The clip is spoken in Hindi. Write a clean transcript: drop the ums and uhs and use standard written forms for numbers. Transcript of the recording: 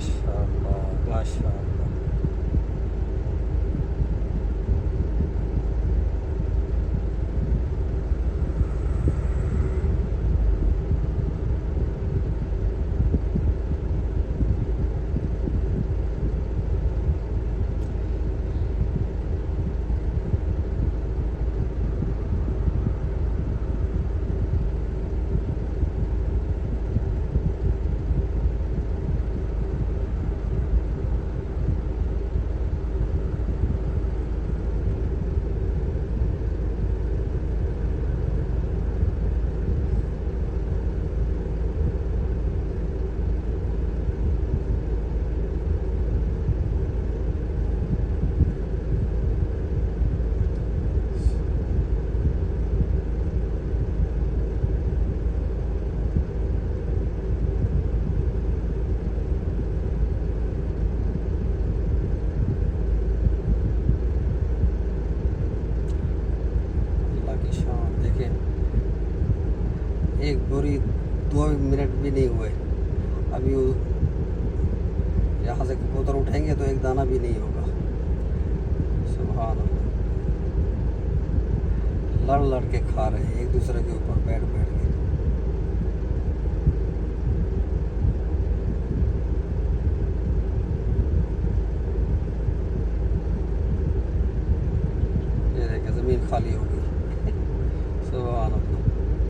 माशाल्लाह माशाल्लाह। एक पूरी 2 मिनट भी नहीं हुए अभी यहाँ से कबूतर उठेंगे तो एक दाना भी नहीं होगा। सुभान अल्लाह, लड़ लड़ के खा रहे हैं एक दूसरे के ऊपर बैठ बैठ।